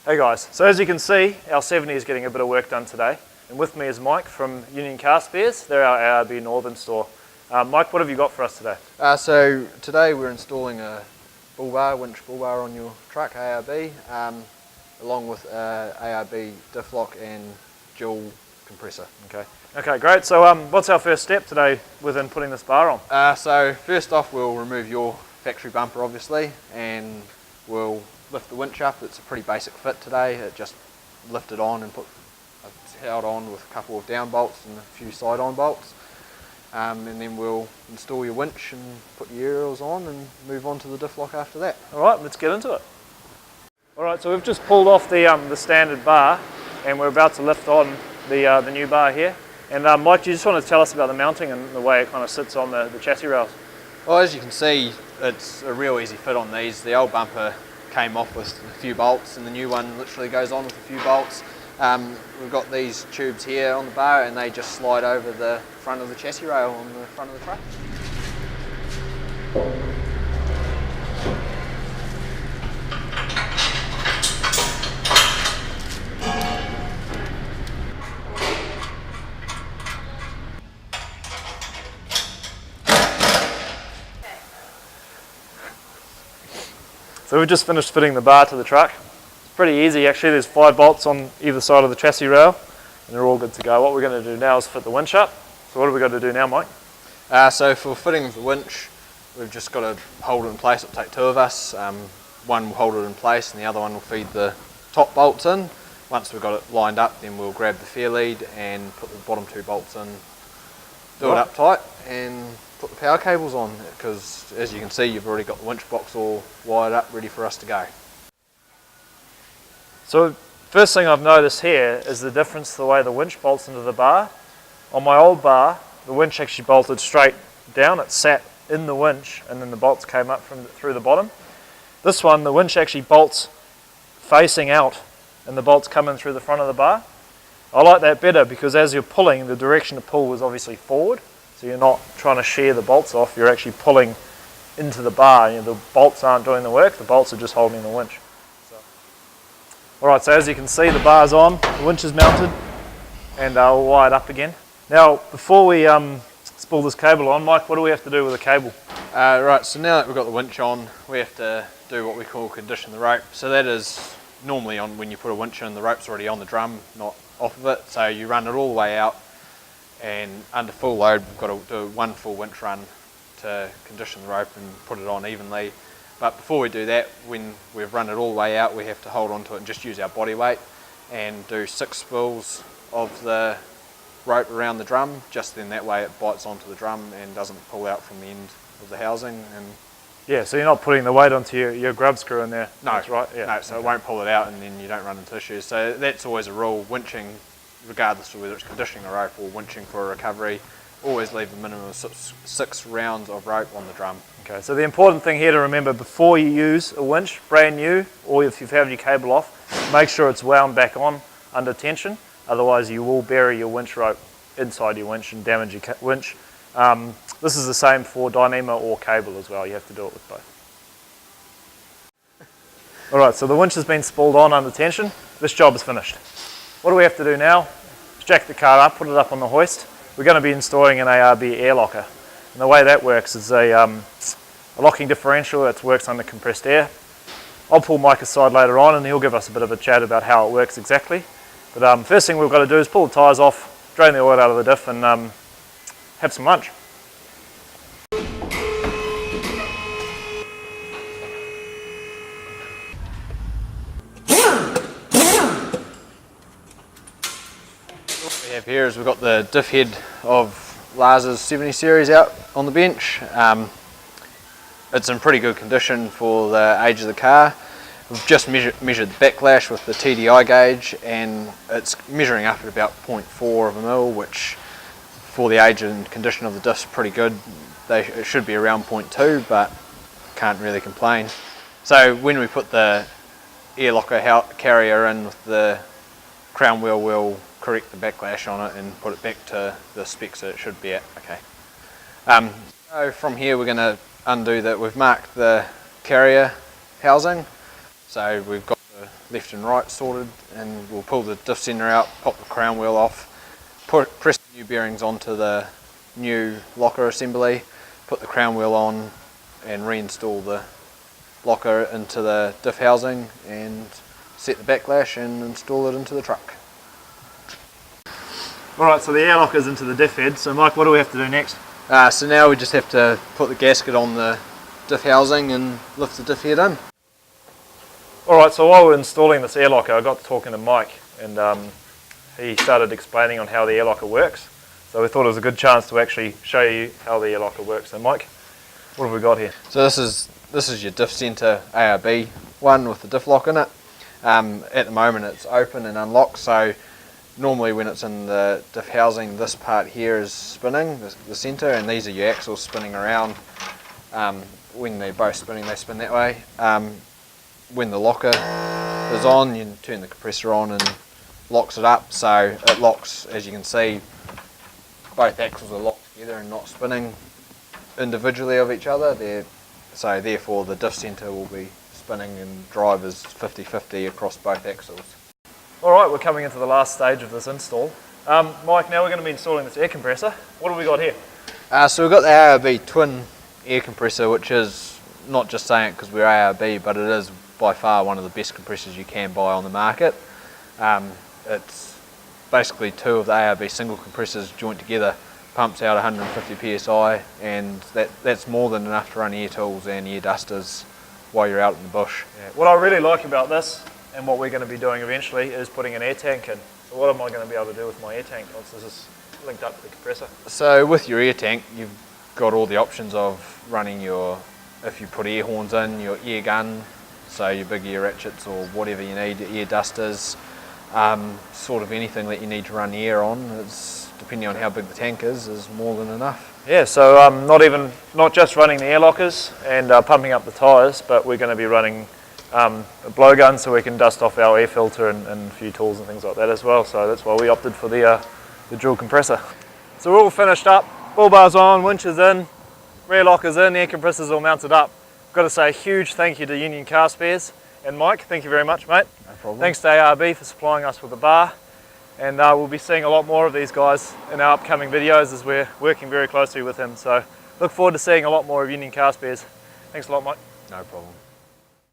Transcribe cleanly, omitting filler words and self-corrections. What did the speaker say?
Hey guys, so as you can see, our 70 is getting a bit of work done today. And with me is Mike from Union Car Spares. They're our ARB Northern store. Mike, what have you got for us today? So today we're installing a BullBar, winch BullBar on your truck, ARB, along with ARB Delux and dual compressor. Okay, great. So what's our first step today within putting this bar on? So first off, we'll remove your factory bumper obviously, and we'll lift the winch up. It's a pretty basic fit today. It just lifted on and held on with a couple of down bolts and a few side on bolts. And then we'll install your winch and put your aerials on and move on to the diff lock after that. Alright, let's get into it. Alright, so we've just pulled off the standard bar and we're about to lift on the new bar here. And Mike, do you just want to tell us about the mounting and the way it kind of sits on the chassis rails? Well, as you can see, it's a real easy fit on these. The old bumper came off with a few bolts and the new one literally goes on with a few bolts. We've got these tubes here on the bar and they just slide over the front of the chassis rail on the front of the truck. So we've just finished fitting the bar to the truck. It's pretty easy actually. There's 5 bolts on either side of the chassis rail and they're all good to go. What we're going to do now is fit the winch up. So what have we got to do now, Mike? So for fitting the winch, we've just got to hold it in place. It'll take 2 of us. One will hold it in place and the other one will feed the top bolts in. Once we've got it lined up, then we'll grab the fair lead and put the bottom 2 bolts in, do it up tight and put the power cables on, because as you can see you've already got the winch box all wired up ready for us to go. So first thing I've noticed here is the difference the way the winch bolts into the bar. On my old bar, the winch actually bolted straight down. It sat in the winch and then the bolts came up through the bottom. This one, the winch actually bolts facing out and the bolts come in through the front of the bar. I like that better because as you're pulling, the direction to pull is obviously forward. So you're not trying to shear the bolts off, you're actually pulling into the bar. You know, the bolts aren't doing the work, the bolts are just holding the winch. Alright, so as you can see the bar's on, the winch is mounted and we'll wire it up again. Now before we spool this cable on, Mike, what do we have to do with the cable? Right, so now that we've got the winch on, we have to do what we call condition the rope. So that is normally on when you put a winch in, the rope's already on the drum, not off of it. So you run it all the way out, and under full load we've got to do 1 full winch run to condition the rope and put it on evenly. But before we do that, when we've run it all the way out, we have to hold on to it and just use our body weight and do 6 spools of the rope around the drum. Just then that way it bites onto the drum and doesn't pull out from the end of the housing. And yeah, so you're not putting the weight onto your grub screw in there. No, that's right. Yeah. No, so it won't pull it out and then you don't run into issues. So that's always a rule, winching, regardless of whether it's conditioning a rope or winching for a recovery, always leave a minimum of 6 rounds of rope on the drum. Okay, so the important thing here to remember before you use a winch, brand new, or if you've had your cable off, make sure it's wound back on under tension, otherwise you will bury your winch rope inside your winch and damage your winch. This is the same for dynamo or cable as well, you have to do it with both. Alright, so the winch has been spooled on under tension, this job is finished. What do we have to do now? Jack the car up, put it up on the hoist. We're going to be installing an ARB Air Locker. And the way that works is a locking differential that works under compressed air. I'll pull Mike aside later on and he'll give us a bit of a chat about how it works exactly. But first thing we've got to do is pull the tyres off, drain the oil out of the diff and have some lunch. What we have here is we've got the diff head of Lars's 70 series out on the bench. It's in pretty good condition for the age of the car. We've just measured the backlash with the TDI gauge and it's measuring up at about 0.4 of a mil, which for the age and condition of the diff's pretty good. It should be around 0.2, but can't really complain. So when we put the air locker carrier in with the crown wheel, we'll correct the backlash on it and put it back to the specs that it should be at. Okay. So from here we're going to undo that. We've marked the carrier housing, so we've got left and right sorted, and we'll pull the diff centre out, pop the crown wheel off, press the new bearings onto the new locker assembly, put the crown wheel on and reinstall the locker into the diff housing and set the backlash and install it into the truck. Alright, so the air locker's into the diff head, so Mike, what do we have to do next? So now we just have to put the gasket on the diff housing and lift the diff head in. Alright, so while we're installing this air locker, I got to talking to Mike, and he started explaining on how the air locker works. So we thought it was a good chance to actually show you how the air locker works. So Mike, what have we got here? So this is your diff centre ARB one with the diff lock in it. At the moment it's open and unlocked, so normally when it's in the diff housing, this part here is spinning, the centre, and these are your axles spinning around. When they're both spinning, they spin that way. When the locker is on, you turn the compressor on and locks it up, so it locks, as you can see, both axles are locked together and not spinning individually of each other. So therefore the diff centre will be spinning and drive is 50-50 across both axles. Alright, we're coming into the last stage of this install. Mike, now we're going to be installing this air compressor. What have we got here? So we've got the ARB twin air compressor, which is not just saying it because we're ARB, but it is by far one of the best compressors you can buy on the market. It's basically two of the ARB single compressors joined together, pumps out 150 psi, and that's more than enough to run air tools and air dusters while you're out in the bush. Yeah. What I really like about this, and what we're going to be doing eventually, is putting an air tank in. So what am I going to be able to do with my air tank once this is linked up to the compressor? So with your air tank, you've got all the options of running your, if you put air horns in, your air gun, so your big air ratchets or whatever you need, your air dusters, sort of anything that you need to run air on, is, depending on how big the tank is more than enough. Yeah, so not just running the air lockers and pumping up the tyres, but we're going to be running a blowgun so we can dust off our air filter and a few tools and things like that as well. So that's why we opted for the dual compressor. So we're all finished up, BullBar's on, winch is in, rear locker's in, air compressor's all mounted up. Got to say a huge thank you to Union Car Spares, and Mike, thank you very much, mate. No problem. Thanks to ARB for supplying us with the bar, and we'll be seeing a lot more of these guys in our upcoming videos as we're working very closely with him. So look forward to seeing a lot more of Union Car Spares. Thanks a lot, Mike. No problem.